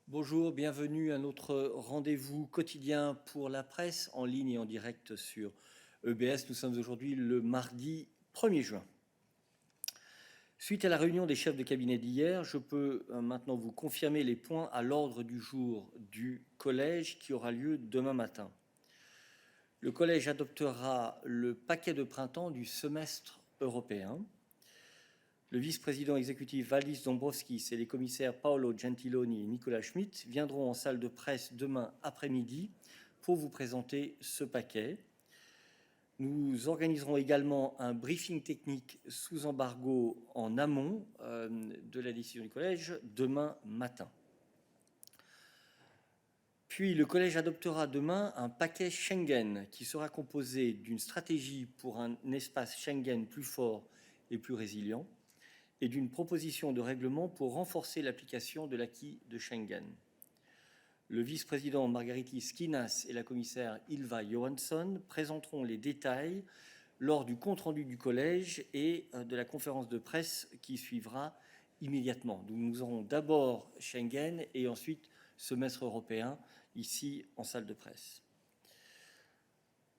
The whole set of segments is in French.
Bonjour, bienvenue à notre rendez-vous quotidien pour la presse en ligne et en direct sur EBS. Nous sommes aujourd'hui le mardi 1er juin. Suite à la réunion des chefs de cabinet d'hier, je peux maintenant vous confirmer les points à l'ordre du jour du collège qui aura lieu demain matin. Le collège adoptera le paquet de printemps du semestre européen. Le vice-président exécutif Valdis Dombrovskis et les commissaires Paolo Gentiloni et Nicolas Schmit viendront en salle de presse demain après-midi pour vous présenter ce paquet. Nous organiserons également un briefing technique sous embargo en amont de la décision du collège demain matin. Puis le collège adoptera demain un paquet Schengen qui sera composé d'une stratégie pour un espace Schengen plus fort et plus résilient, et d'une proposition de règlement pour renforcer l'application de l'acquis de Schengen. Le vice-président Margaritis Schinas et la commissaire Ylva Johansson présenteront les détails lors du compte-rendu du collège et de la conférence de presse qui suivra immédiatement. Donc nous aurons d'abord Schengen et ensuite semestre européen ici en salle de presse.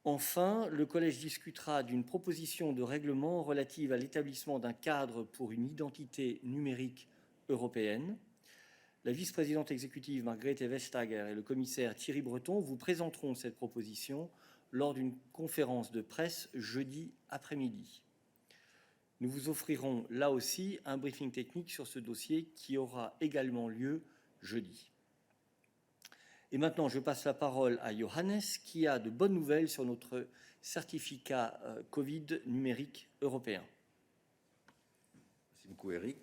Enfin, le collège discutera d'une proposition de règlement relative à l'établissement d'un cadre pour une identité numérique européenne. La vice-présidente exécutive Margrethe Vestager et le commissaire Thierry Breton vous présenteront cette proposition lors d'une conférence de presse jeudi après-midi. Nous vous offrirons là aussi un briefing technique sur ce dossier qui aura également lieu jeudi. Et maintenant, je passe la parole à Johannes qui a de bonnes nouvelles sur notre certificat Covid numérique européen. Merci beaucoup, Eric.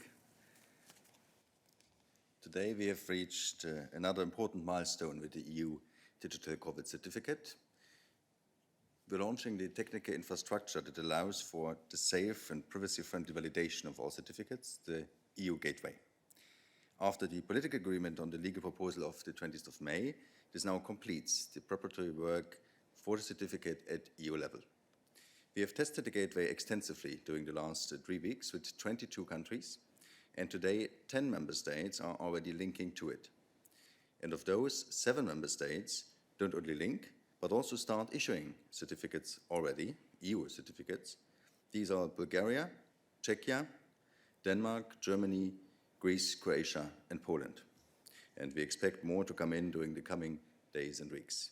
Today we have reached another important milestone with the EU Digital COVID Certificate. We're launching the technical infrastructure that allows for the safe and privacy-friendly validation of all certificates, the EU Gateway. After the political agreement on the legal proposal of the 20th of May, this now completes the preparatory work for the certificate at EU level. We have tested the gateway extensively during the last 3 weeks with 22 countries, and today 10 member states are already linking to it. And of those, 7 member states don't only link, but also start issuing certificates already, EU certificates. These are Bulgaria, Czechia, Denmark, Germany, Greece, Croatia, and Poland. And we expect more to come in during the coming days and weeks.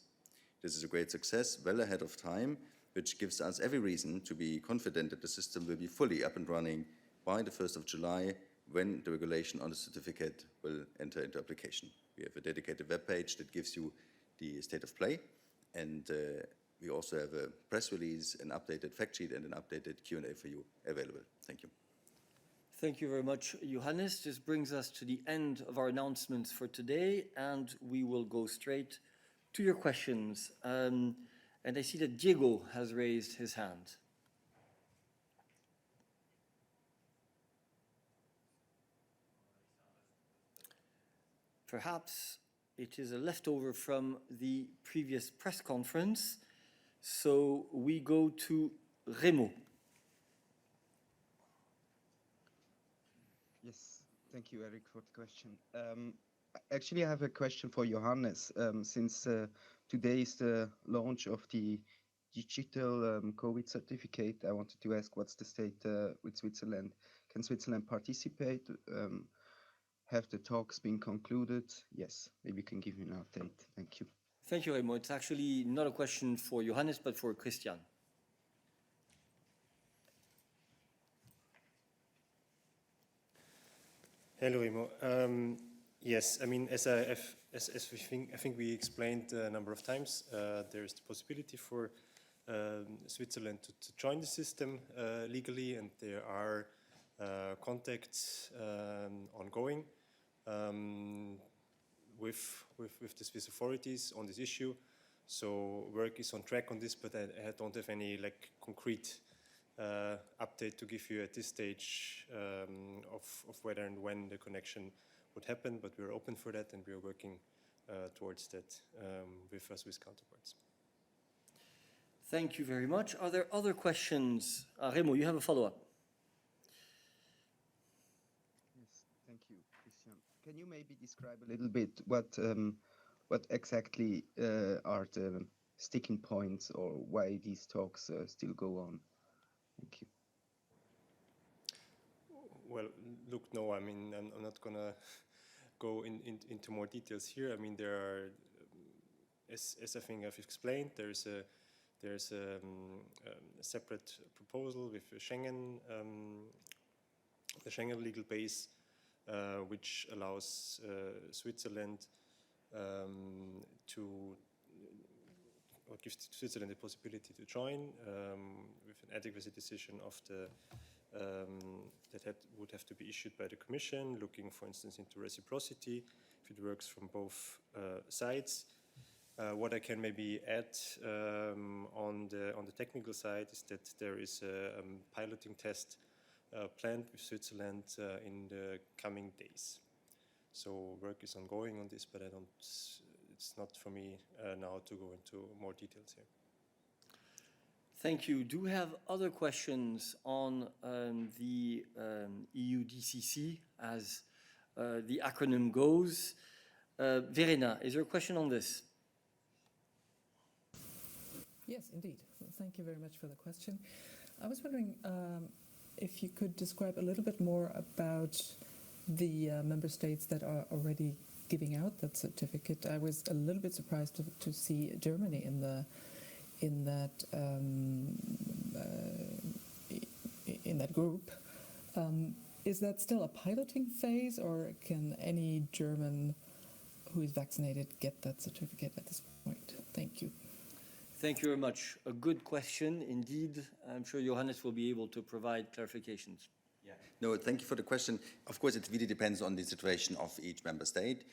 This is a great success, well ahead of time, which gives us every reason to be confident that the system will be fully up and running by the 1st of July, when the regulation on the certificate will enter into application. We have a dedicated web page that gives you the state of play, and we also have a press release, an updated fact sheet, and an updated Q&A for you available. Thank you. Thank you very much, Johannes. This brings us to the end of our announcements for today, and we will go straight to your questions. And I see that Diego has raised his hand. Perhaps it is a leftover from the previous press conference, so we go to Remo. Yes, thank you, Eric, for the question. Actually, I have a question for Johannes. Since today is the launch of the digital COVID certificate, I wanted to ask what's the state with Switzerland? Can Switzerland participate? Have the talks been concluded? Yes, maybe you can give me an update. Thank you. Thank you, Remo. It's actually not a question for Johannes, but for Christian. Hello, Remo. Yes, I mean, as I think we explained a number of times, there is the possibility for Switzerland to join the system legally, and there are contacts ongoing with the Swiss authorities on this issue. So work is on track on this, but I don't have any concrete update to give you at this stage of whether and when the connection would happen, but we're open for that and we're working towards that with our Swiss counterparts. Thank you very much. Are there other questions? Remo, you have a follow-up. Yes, thank you, Christian. Can you maybe describe a little bit what exactly are the sticking points or why these talks still go on? Thank you. Well, look, no, I mean, I'm not gonna go into more details here. I mean, there are, as I think I've explained, there's a separate proposal with Schengen, the Schengen legal base, which allows Switzerland or gives Switzerland the possibility to join with an adequacy decision of the would have to be issued by the Commission, looking, for instance, into reciprocity, if it works from both sides. What I can maybe add on the technical side is that there is a piloting test planned with Switzerland in the coming days. So work is ongoing on this, but it's not for me now to go into more details here. Thank you. Do we have other questions on the EU DCC, as the acronym goes? Verena, is there a question on this? Yes, indeed. Thank you very much for the question. I was wondering if you could describe a little bit more about the member states that are already giving out that certificate. I was a little bit surprised to see Germany in that group. Is that still a piloting phase, or can any German who is vaccinated get that certificate at this point? Thank you. Thank you very much. A good question indeed. I'm sure Johannes will be able to provide clarifications. Yeah. No, thank you for the question. Of course, it really depends on the situation of each member state.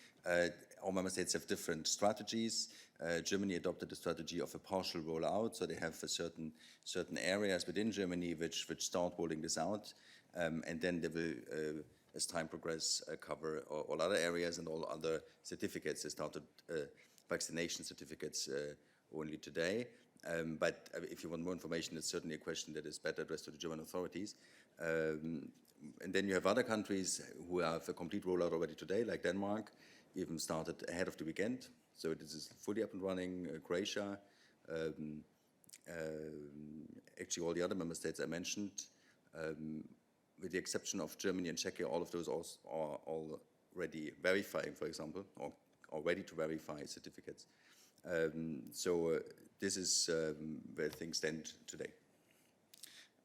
All member states have different strategies. Germany adopted a strategy of a partial rollout, so they have a certain areas within Germany which start rolling this out, and then they will, as time progresses, cover all other areas and all other certificates. They started vaccination certificates only today. But if you want more information, it's certainly a question that is better addressed to the German authorities. And then you have other countries who have a complete rollout already today, like Denmark, even started ahead of the weekend. So this is fully up and running. Croatia, actually all the other member states I mentioned, with the exception of Germany and Czechia, all of those are already verifying, for example, or ready to verify certificates. So this is where things stand today.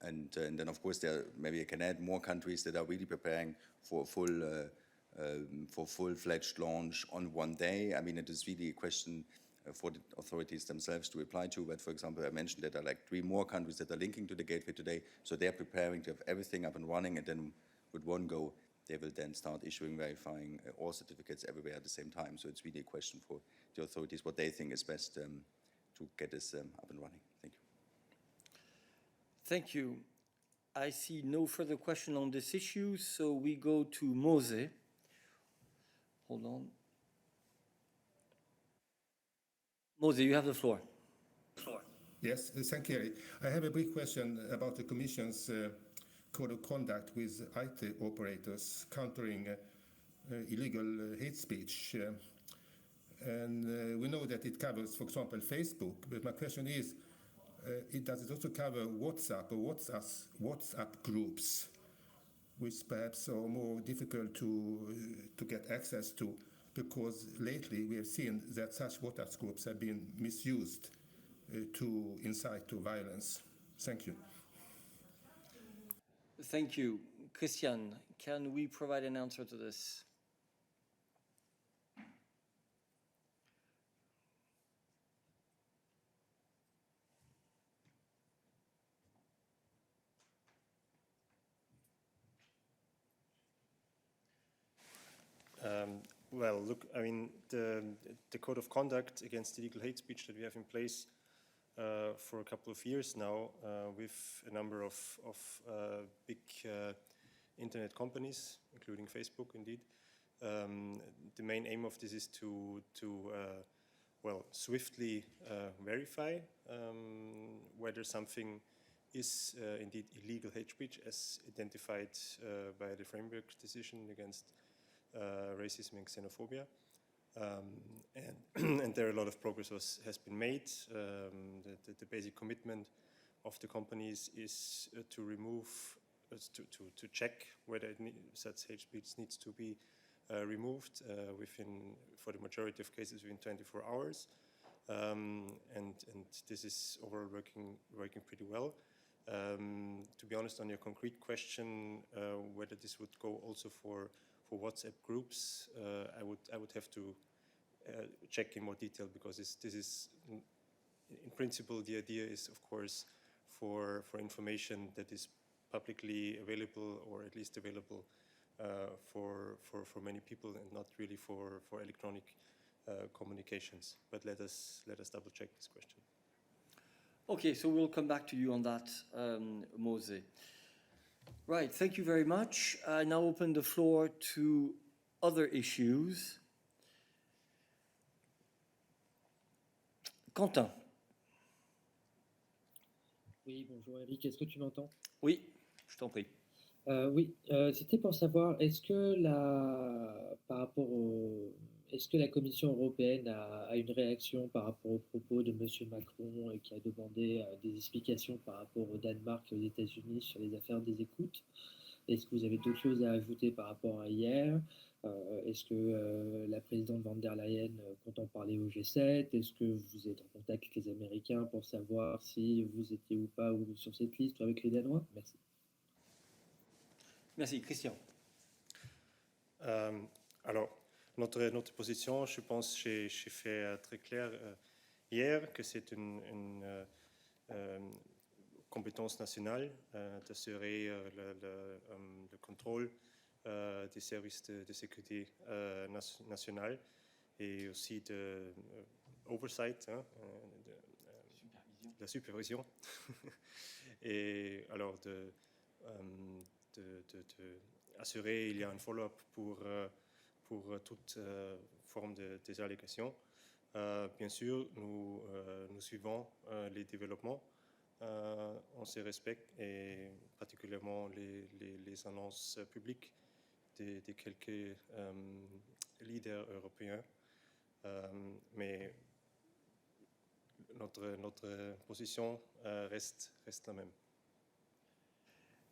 And then, of course, maybe I can add more countries that are really preparing for full-fledged launch on one day. I mean, it is really a question for the authorities themselves to reply to. But for example, I mentioned that there are like 3 more countries that are linking to the gateway today. So they're preparing to have everything up and running, and then with one go, they will then start issuing, verifying all certificates everywhere at the same time. So it's really a question for the authorities what they think is best to get this up and running. Thank you. Thank you. I see no further question on this issue, so we go to Mose. Hold on. Mose, you have the floor. Yes, thank you. I have a brief question about the Commission's code of conduct with IT operators countering illegal hate speech. And we know that it covers, for example, Facebook, but my question is, does it also cover WhatsApp or WhatsApp groups, which perhaps are more difficult to get access to, because lately we have seen that such WhatsApp groups have been misused to incite to violence. Thank you. Thank you. Christian, can we provide an answer to this? Well, look, I mean, the code of conduct against illegal hate speech that we have in place for a couple of years now, with a number of big internet companies, including Facebook, indeed. The main aim of this is to well, swiftly verify whether something is indeed illegal hate speech, as identified by the framework decision against racism and xenophobia. And there a lot of progress has been made. The basic commitment of the companies is to remove, to check whether such hate speech needs to be removed for the majority of cases, within 24 hours. And this is overall working pretty well. To be honest, on your concrete question, whether this would go also for WhatsApp groups, I would have to check in more detail, because this is in principle, the idea is, of course, for information that is publicly available, or at least available for many people, and not really for electronic communications. But let us double check this question. Okay, so we'll come back to you on that, Mose. Right, thank you very much. I now open the floor to other issues. Quentin. Oui, bonjour Eric, est-ce que tu m'entends? Oui, je t'en prie. Oui, c'était pour savoir, est-ce que est-ce que la Commission européenne a une réaction par rapport aux propos de M. Macron qui a demandé des explications par rapport au Danemark et aux États-Unis sur les affaires des écoutes? Est-ce que vous avez d'autres choses à ajouter par rapport à hier? Est-ce que la présidente von der Leyen compte en parler au G7? Est-ce que vous êtes en contact avec les Américains pour savoir si vous étiez ou pas sur cette liste avec les Danois? Merci. Merci, Christian. Alors, notre position, je pense, j'ai fait très clair hier que c'est une compétence nationale d'assurer le contrôle des services de sécurité nationale, et aussi de oversight, la supervision. Et alors assurer il y a un follow-up pour toute forme des allégations. Bien sûr, nous suivons les développements. On se respecte, et particulièrement les annonces publiques de quelques leaders européens. Mais notre position reste la même.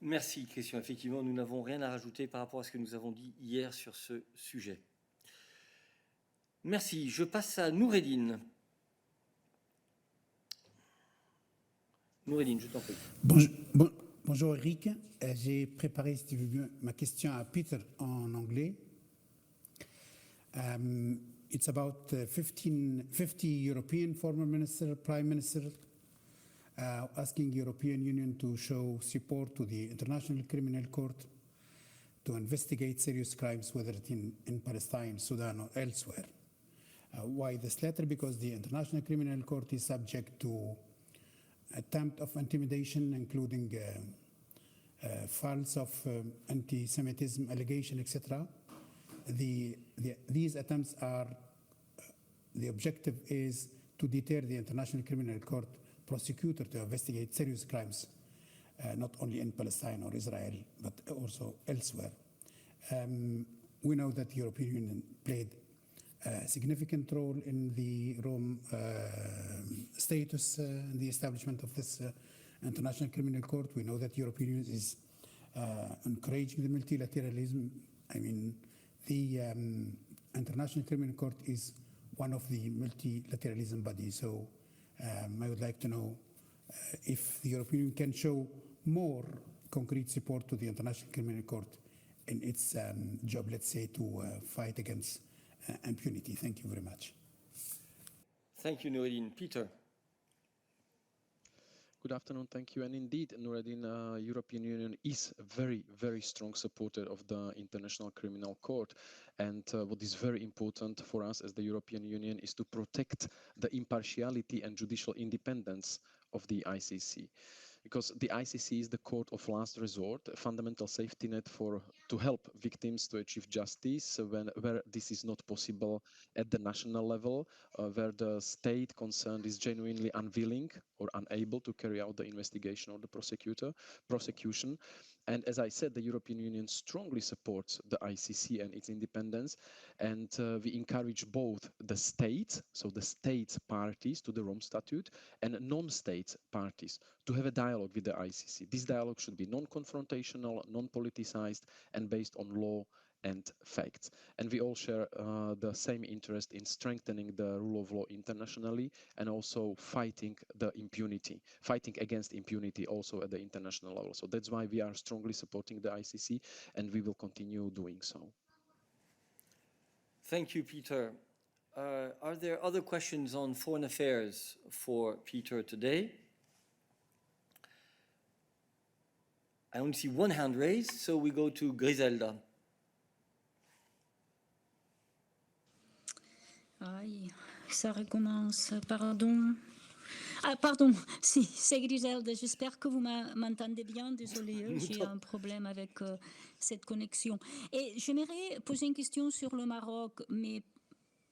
Merci, Christian. Effectivement, nous n'avons rien à rajouter par rapport à ce que nous avons dit hier sur ce sujet. Merci. Je passe à Noureddine. Noureddine, je t'en prie. Bonjour Eric. J'ai préparé, si tu veux bien, ma question à Peter en anglais. It's about 50 European former minister, prime minister, asking European Union to show support to the International Criminal Court to investigate serious crimes, whether it's in Palestine, Sudan, or elsewhere. Why this letter? Because the International Criminal Court is subject to attempt of intimidation, including files of anti-Semitism allegation, etc. These attempts are, the objective is to deter the International Criminal Court prosecutor to investigate serious crimes, not only in Palestine or Israel, but also elsewhere. We know that the European Union played a significant role in the Rome status, in the establishment of this International Criminal Court. We know that the European Union is encouraging the multilateralism. I mean, the International Criminal Court is one of the multilateralism bodies. So I would like to know if the European Union can show more concrete support to the International Criminal Court in its job, let's say, to fight against impunity. Thank you very much. Thank you, Noureddine. Peter. Good afternoon, thank you. And indeed, Noureddine, European Union is a very, very strong supporter of the International Criminal Court. And what is very important for us as the European Union is to protect the impartiality and judicial independence of the ICC. Because the ICC is the court of last resort, a fundamental safety net to help victims to achieve justice where this is not possible at the national level, where the state concerned is genuinely unwilling or unable to carry out the investigation or the prosecution. And as I said, the European Union strongly supports the ICC and its independence, and we encourage both the states, so the states parties to the Rome Statute, and non-state parties to have a dialogue with the ICC. This dialogue should be non-confrontational, non-politicized, and based on law and facts. And we all share the same interest in strengthening the rule of law internationally, and also fighting against impunity also at the international level. So that's why we are strongly supporting the ICC, and we will continue doing so. Thank you, Peter. Are there other questions on foreign affairs for Peter today? I only see one hand raised, so we go to Griselda. Aïe, ça recommence, pardon. Ah, pardon, si, c'est Griselda, j'espère que vous m'entendez bien, désolée, j'ai un problème avec cette connexion. Et j'aimerais poser une question sur le Maroc, mais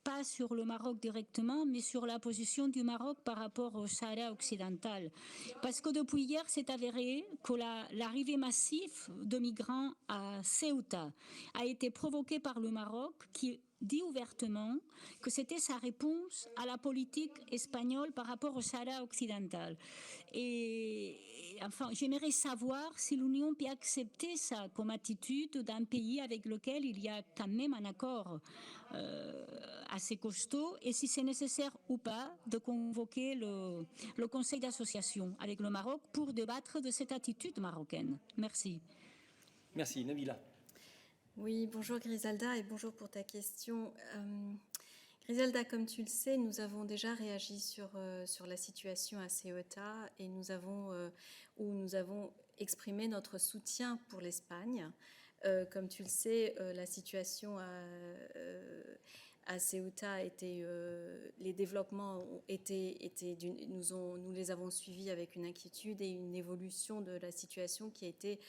pas sur le Maroc directement, mais sur la position du Maroc par rapport au Sahara occidental. Parce que depuis hier, c'est avéré que l'arrivée massive de migrants à Ceuta a été provoquée par le Maroc, qui dit ouvertement que c'était sa réponse à la politique espagnole par rapport au Sahara occidental. Et enfin, j'aimerais savoir si l'Union peut accepter ça comme attitude d'un pays avec lequel il y a quand même un accord assez costaud, et si c'est nécessaire ou pas de convoquer le Conseil d'association avec le Maroc pour débattre de cette attitude marocaine. Merci. Merci, Nabila. Oui, bonjour Griselda et bonjour pour ta question. Griselda, comme tu le sais, nous avons déjà réagi sur la situation à Ceuta et nous avons exprimé notre soutien pour l'Espagne. Comme tu le sais, la situation à Ceuta les développements nous les avons suivis avec une inquiétude et une évolution de la situation qui a été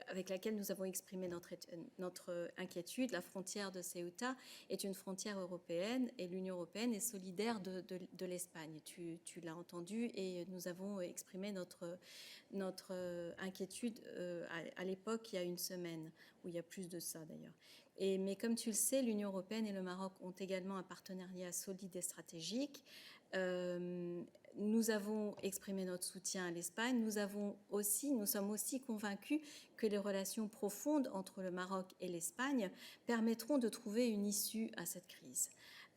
avec laquelle nous avons exprimé notre inquiétude. La frontière de Ceuta est une frontière européenne et l'Union européenne est solidaire de l'Espagne. Tu l'as entendu, et nous avons exprimé notre inquiétude à l'époque, il y a une semaine, ou il y a plus de ça d'ailleurs. Mais comme tu le sais, l'Union européenne et le Maroc ont également un partenariat solide et stratégique. Nous avons exprimé notre soutien à l'Espagne. Nous sommes aussi convaincus que les relations profondes entre le Maroc et l'Espagne permettront de trouver une issue à cette crise.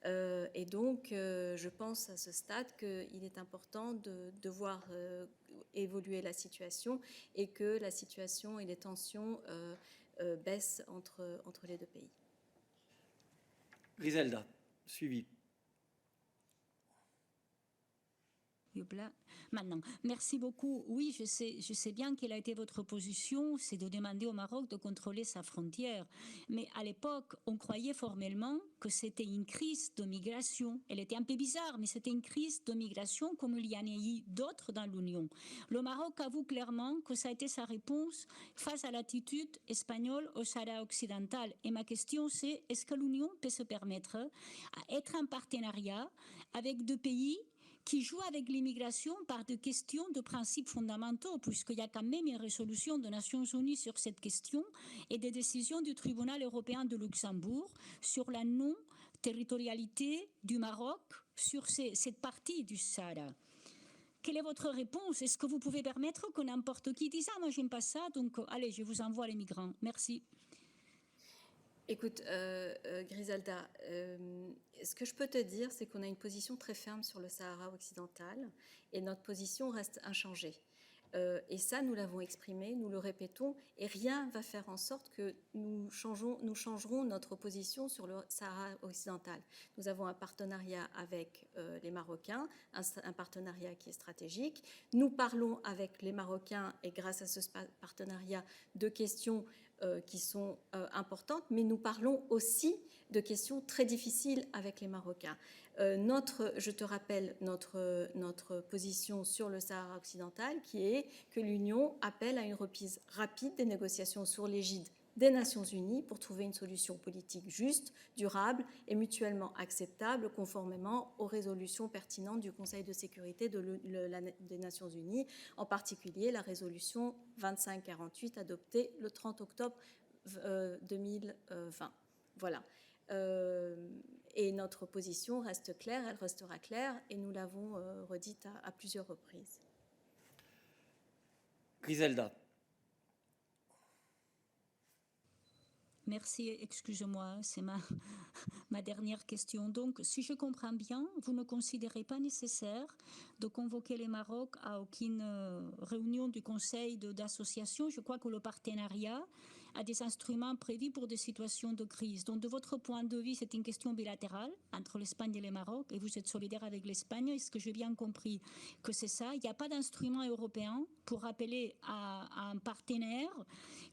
Et donc, je pense à ce stade qu'il est important de voir évoluer la situation, et que la situation et les tensions baissent entre les deux pays. Griselda, suivi. Maintenant, merci beaucoup. Oui, je sais bien quelle a été votre position, c'est de demander au Maroc de contrôler sa frontière. Mais à l'époque, on croyait formellement que c'était une crise de migration. Elle était un peu bizarre, mais c'était une crise de migration comme il y en a eu d'autres dans l'Union. Le Maroc avoue clairement que ça a été sa réponse face à l'attitude espagnole au Sahara occidental. Et ma question, c'est: est-ce que l'Union peut se permettre à être en partenariat avec deux pays qui jouent avec l'immigration par des questions de principes fondamentaux, puisqu'il y a quand même une résolution des Nations Unies sur cette question et des décisions du Tribunal européen de Luxembourg sur la non-territorialité du Maroc sur cette partie du Sahara. Quelle est votre réponse? Est-ce que vous pouvez permettre que n'importe qui dise « Ah, moi, j'aime pas ça, donc allez, je vous envoie les migrants ». Merci. Écoute, Griselda, ce que je peux te dire, c'est qu'on a une position très ferme sur le Sahara occidental, et notre position reste inchangée. Et ça, nous l'avons exprimé, nous le répétons, et rien ne va faire en sorte que nous changerons notre position sur le Sahara occidental. Nous avons un partenariat avec les Marocains, un partenariat qui est stratégique. Nous parlons avec les Marocains, et grâce à ce partenariat, de questions qui sont importantes, mais nous parlons aussi de questions très difficiles avec les Marocains. Je te rappelle notre position sur le Sahara occidental, qui est que l'Union appelle à une reprise rapide des négociations sur l'égide des Nations Unies pour trouver une solution politique juste, durable et mutuellement acceptable conformément aux résolutions pertinentes du Conseil de sécurité des Nations Unies, en particulier la résolution 2548 adoptée le 30 octobre 2020. Voilà. Et notre position reste claire, elle restera claire, et nous l'avons redite à plusieurs reprises. Griselda. Merci, excusez-moi, c'est ma dernière question. Donc, si je comprends bien, vous ne considérez pas nécessaire de convoquer le Maroc à aucune réunion du Conseil d'association. Je crois que le partenariat a des instruments prévus pour des situations de crise. Donc, de votre point de vue, c'est une question bilatérale entre l'Espagne et le Maroc, et vous êtes solidaire avec l'Espagne. Est-ce que j'ai bien compris que c'est ça? Il n'y a pas d'instrument européen pour rappeler à un partenaire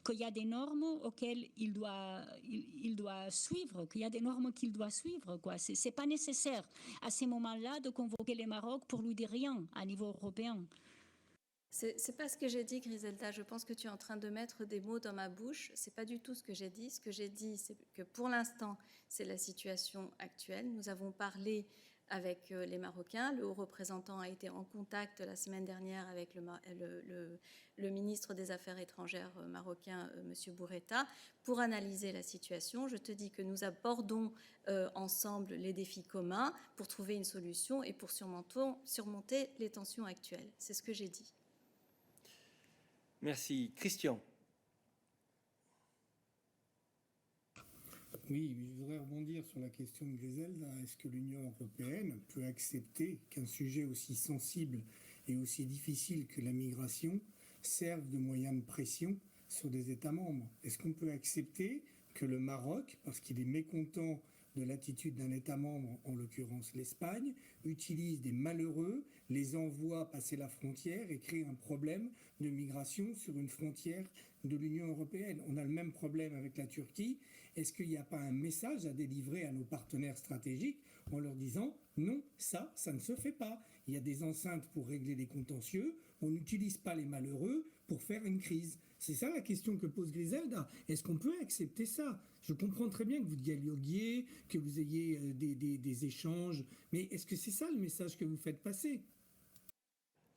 qu'il y a des normes auxquelles il doit suivre, qu'il y a des normes qu'il doit suivre, quoi. C'est pas nécessaire à ces moments-là de convoquer le Maroc pour lui dire rien à niveau européen. C'est pas ce que j'ai dit, Griselda. Je pense que tu es en train de mettre des mots dans ma bouche. C'est pas du tout ce que j'ai dit. Ce que j'ai dit, c'est que pour l'instant, c'est la situation actuelle. Nous avons parlé avec les Marocains. Le haut représentant a été en contact la semaine dernière avec le ministre des Affaires étrangères marocain, M. Bourreta, pour analyser la situation. Je te dis que nous abordons ensemble les défis communs pour trouver une solution et pour surmonter les tensions actuelles. C'est ce que j'ai dit. Merci. Christian. Oui, je voudrais rebondir sur la question de Griselda. Est-ce que l'Union européenne peut accepter qu'un sujet aussi sensible et aussi difficile que la migration serve de moyen de pression sur des États membres? Est-ce qu'on peut accepter que le Maroc, parce qu'il est mécontent de l'attitude d'un État membre, en l'occurrence l'Espagne, utilise des malheureux, les envoie passer la frontière et crée un problème de migration sur une frontière de l'Union européenne? On a le même problème avec la Turquie. Est-ce qu'il n'y a pas un message à délivrer à nos partenaires stratégiques en leur disant non, ça ne se fait pas. Il y a des enceintes pour régler les contentieux, on n'utilise pas les malheureux pour faire une crise. C'est ça la question que pose Griselda. Est-ce qu'on peut accepter ça? Je comprends très bien que vous dialoguiez, que vous ayez des échanges, mais est-ce que c'est ça le message que vous faites passer?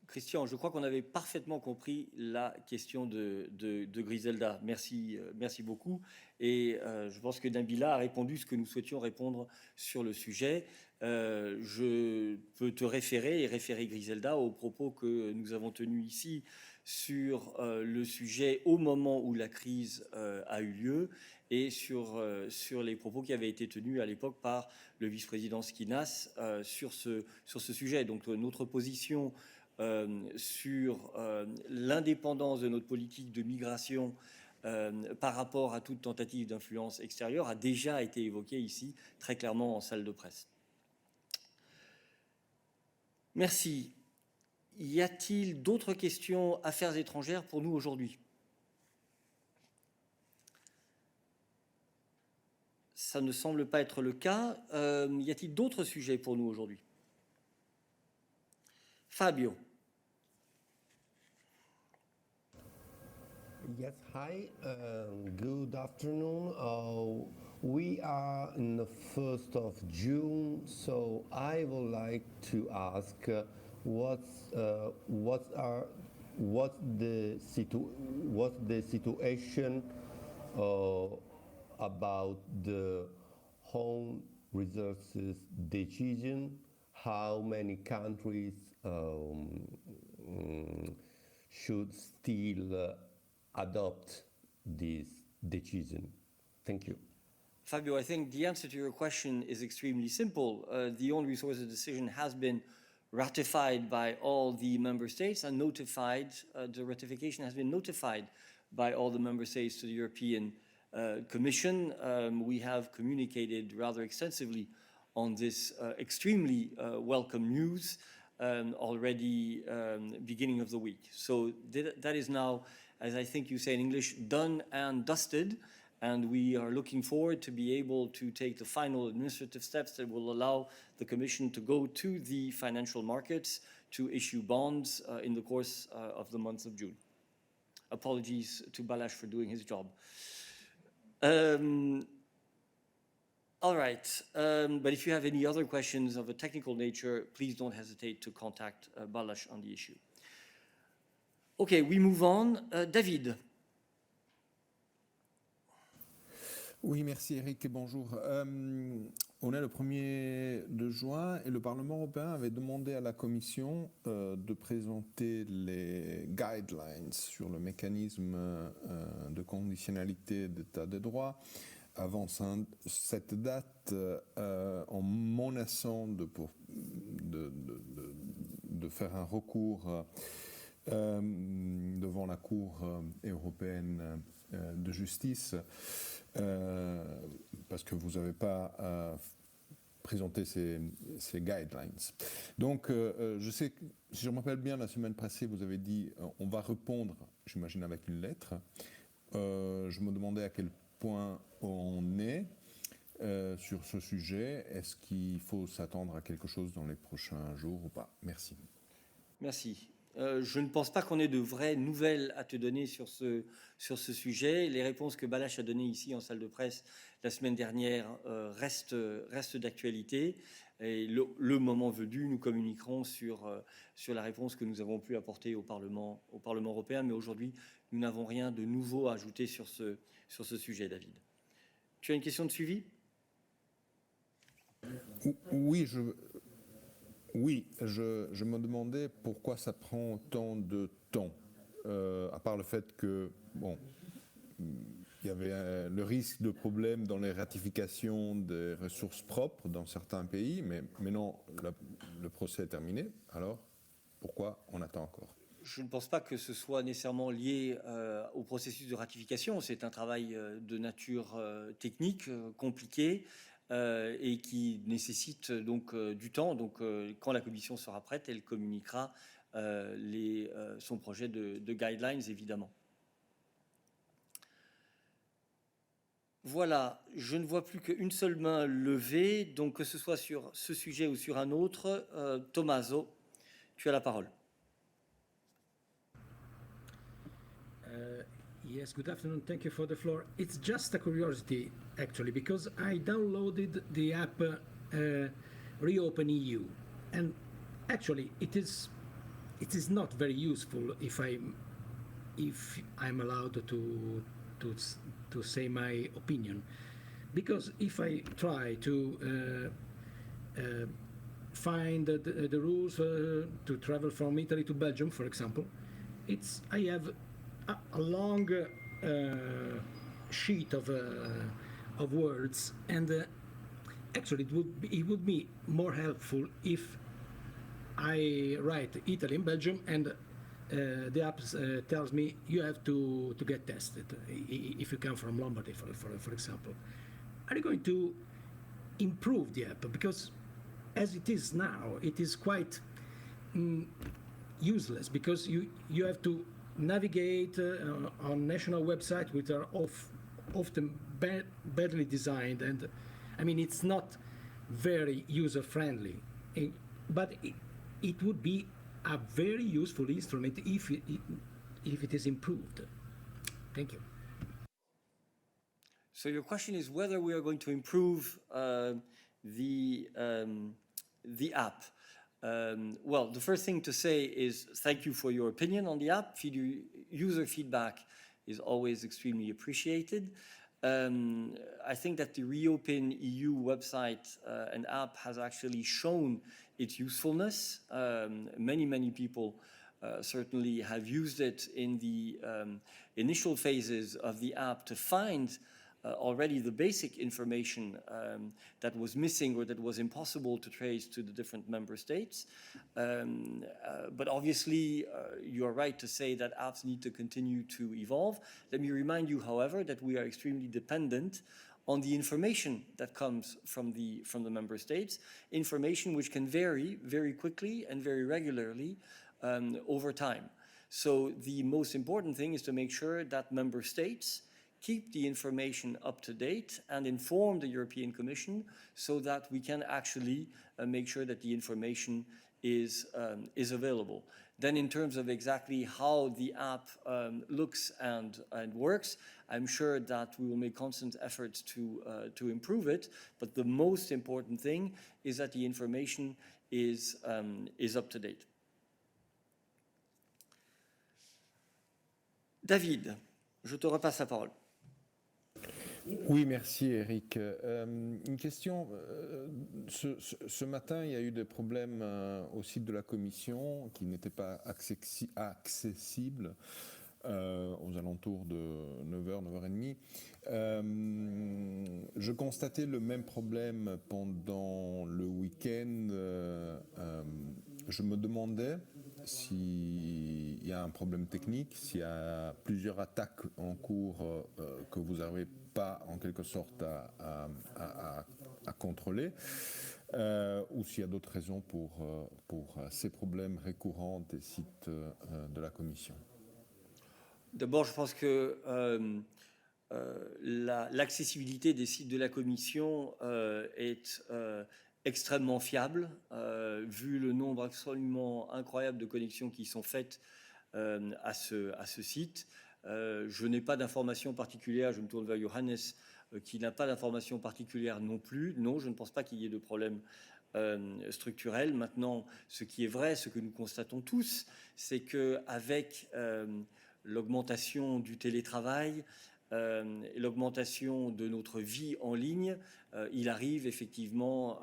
Christian, je crois qu'on avait parfaitement compris la question de Griselda. Merci beaucoup. Et je pense que Nabila a répondu ce que nous souhaitions répondre sur le sujet. Je peux te référer Griselda aux propos que nous avons tenus ici sur le sujet au moment où la crise a eu lieu et sur les propos qui avaient été tenus à l'époque par le vice-président Skinas sur ce sujet. Donc notre position sur l'indépendance de notre politique de migration par rapport à toute tentative d'influence extérieure a déjà été évoquée ici très clairement en salle de presse. Merci. Y a-t-il d'autres questions affaires étrangères pour nous aujourd'hui? Ça ne semble pas être le cas. Y a-t-il d'autres sujets pour nous aujourd'hui? Fabio. Yes, hi, good afternoon. We are in the 1st of June, so I would like to ask what's the situation about the home resources decision? How many countries should still adopt this decision? Thank you. Fabio, I think the answer to your question is extremely simple. The own resources decision has been ratified by all the member states and notified, the ratification has been notified by all the member states to the European Commission. We have communicated rather extensively on this extremely welcome news already beginning of the week. So that is now, as I think you say in English, done and dusted, and we are looking forward to be able to take the final administrative steps that will allow the Commission to go to the financial markets to issue bonds in the course of the month of June. Apologies to Balázs for doing his job. All right, but if you have any other questions of a technical nature, please don't hesitate to contact Balázs on the issue. Okay, we move on. David. Oui, merci Eric et bonjour. On est le 1er de juin et le Parlement européen avait demandé à la Commission de présenter les guidelines sur le mécanisme de conditionnalité d'état de droit avant cette date en menaçant de faire un recours devant la Cour européenne de justice parce que vous n'avez pas présenté ces guidelines. Donc, je sais que, si je me rappelle bien, la semaine passée, vous avez dit on va répondre, j'imagine, avec une lettre. Je me demandais à quel point on est sur ce sujet. Est-ce qu'il faut s'attendre à quelque chose dans les prochains jours ou pas? Merci. Merci. Je ne pense pas qu'on ait de vraies nouvelles à te donner sur ce sujet. Les réponses que Balázs a données ici en salle de presse la semaine dernière restent d'actualité. Et le moment venu, nous communiquerons sur la réponse que nous avons pu apporter au Parlement européen. Mais aujourd'hui, nous n'avons rien de nouveau à ajouter sur ce sujet, David. Tu as une question de suivi? Oui, je me demandais pourquoi ça prend autant de temps, à part le fait que, bon, il y avait le risque de problèmes dans les ratifications des ressources propres dans certains pays, mais maintenant le procès est terminé, alors pourquoi on attend encore? Je ne pense pas que ce soit nécessairement lié au processus de ratification. C'est un travail de nature technique, compliqué, et qui nécessite donc du temps. Donc, quand la Commission sera prête, elle communiquera son projet de guidelines, évidemment. Voilà, je ne vois plus qu'une seule main levée. Donc, que ce soit sur ce sujet ou sur un autre, Tommaso, tu as la parole. Yes, good afternoon. Thank you for the floor. It's just a curiosity, actually, because I downloaded the app Reopen EU, and actually, it is not very useful if I'm allowed to say my opinion, because if I try to find the rules to travel from Italy to Belgium, for example, I have a long sheet of words, and actually it would be more helpful if I write Italy and Belgium, and the app tells me you have to get tested if you come from Lombardy, for example. Are you going to improve the app? Because as it is now, it is quite useless, because you have to navigate on national websites which are often badly designed, and I mean it's not very user-friendly, but it would be a very useful instrument if it is improved. Thank you. So your question is whether we are going to improve the app. Well, the first thing to say is thank you for your opinion on the app. User feedback is always extremely appreciated. I think that the Reopen EU website and app has actually shown its usefulness. Many people certainly have used it in the initial phases of the app to find already the basic information that was missing or that was impossible to trace to the different member states. But obviously, you are right to say that apps need to continue to evolve. Let me remind you, however, that we are extremely dependent on the information that comes from the member states, information which can vary very quickly and very regularly over time. So the most important thing is to make sure that member states keep the information up to date and inform the European Commission so that we can actually make sure that the information is available. Then in terms of exactly how the app looks and works, I'm sure that we will make constant efforts to improve it, but the most important thing is that the information is up to date. David, je te repasse la parole. Oui, merci Eric. Une question. Ce matin, il y a eu des problèmes au site de la Commission qui n'étaient pas accessibles aux alentours de 9h, 9h30. Je constatais le même problème pendant le week-end. Je me demandais s'il y a un problème technique, s'il y a plusieurs attaques en cours que vous n'avez pas en quelque sorte à contrôler, ou s'il y a d'autres raisons pour ces problèmes récurrents des sites de la Commission. D'abord, je pense que l'accessibilité des sites de la Commission est extrêmement fiable, vu le nombre absolument incroyable de connexions qui sont faites à ce site. Je n'ai pas d'informations particulières, je me tourne vers Johannes, qui n'a pas d'informations particulières non plus. Non, je ne pense pas qu'il y ait de problème structurel. Maintenant, ce qui est vrai, ce que nous constatons tous, c'est qu'avec l'augmentation du télétravail, l'augmentation de notre vie en ligne, il arrive effectivement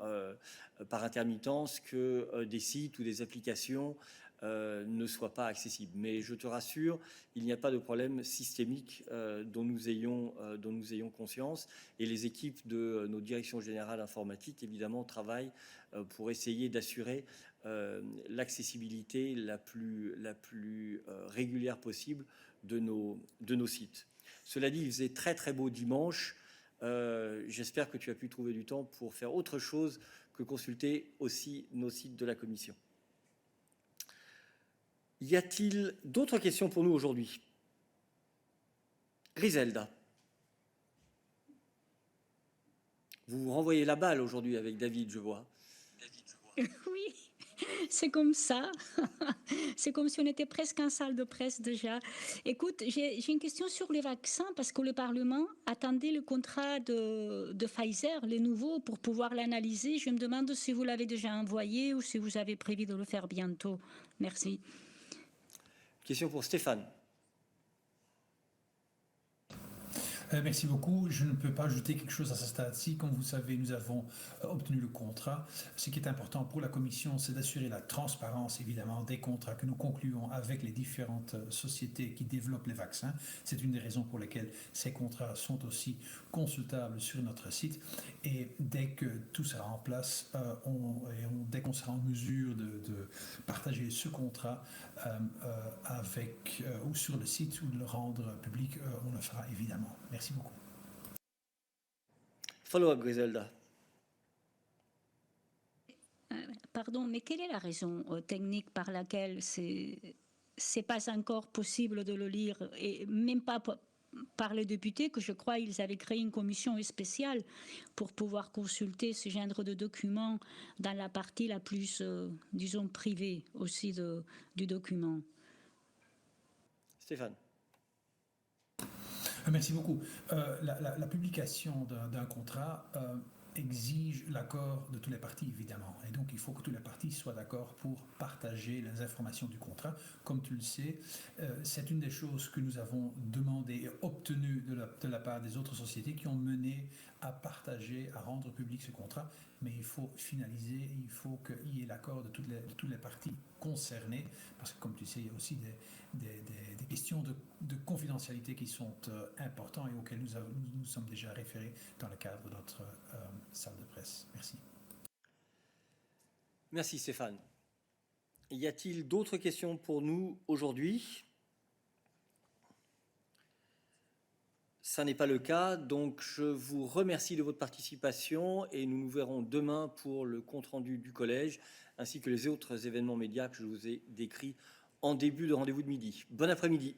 par intermittence que des sites ou des applications ne soient pas accessibles. Mais je te rassure, il n'y a pas de problème systémique dont nous ayons conscience. Et les équipes de nos directions générales informatiques, évidemment, travaillent pour essayer d'assurer l'accessibilité la plus régulière possible de nos sites. Cela dit, il faisait très très beau dimanche. J'espère que tu as pu trouver du temps pour faire autre chose que consulter aussi nos sites de la Commission. Y a-t-il d'autres questions pour nous aujourd'hui? Griselda. Vous vous renvoyez la balle aujourd'hui avec David, je vois. Oui, c'est comme ça. C'est comme si on était presque en salle de presse déjà. Écoute, j'ai une question sur les vaccins parce que le Parlement attendait le contrat de Pfizer, les nouveaux, pour pouvoir l'analyser. Je me demande si vous l'avez déjà envoyé ou si vous avez prévu de le faire bientôt. Merci. Question pour Stéphane. Merci beaucoup. Je ne peux pas ajouter quelque chose à ce stade-ci. Comme vous savez, nous avons obtenu le contrat. Ce qui est important pour la Commission, c'est d'assurer la transparence, évidemment, des contrats que nous concluons avec les différentes sociétés qui développent les vaccins. C'est une des raisons pour lesquelles ces contrats sont aussi consultables sur notre site. Et dès que tout sera en place, dès qu'on sera en mesure de partager ce contrat ou sur le site ou de le rendre public, on le fera évidemment. Merci beaucoup. Follow-up, Griselda. Pardon, mais quelle est la raison technique par laquelle c'est pas encore possible de le lire, et même pas par les députés, que je crois qu'ils avaient créé une commission spéciale pour pouvoir consulter ce genre de documents dans la partie la plus, disons, privée aussi du document. Stéphane. Merci beaucoup. La publication d'un contrat exige l'accord de toutes les parties, évidemment. Et donc, il faut que toutes les parties soient d'accord pour partager les informations du contrat. Comme tu le sais, c'est une des choses que nous avons demandé et obtenu de la part des autres sociétés qui ont mené à partager, à rendre public ce contrat. Mais il faut finaliser, il faut qu'il y ait l'accord de toutes les parties concernées, parce que, comme tu sais, il y a aussi des questions de confidentialité qui sont importantes et auxquelles nous sommes déjà référés dans le cadre de notre salle de presse. Merci. Merci Stéphane. Y a-t-il d'autres questions pour nous aujourd'hui? Ça n'est pas le cas, donc je vous remercie de votre participation et nous nous verrons demain pour le compte-rendu du collège ainsi que les autres événements médias que je vous ai décrits en début de rendez-vous de midi. Bon après-midi.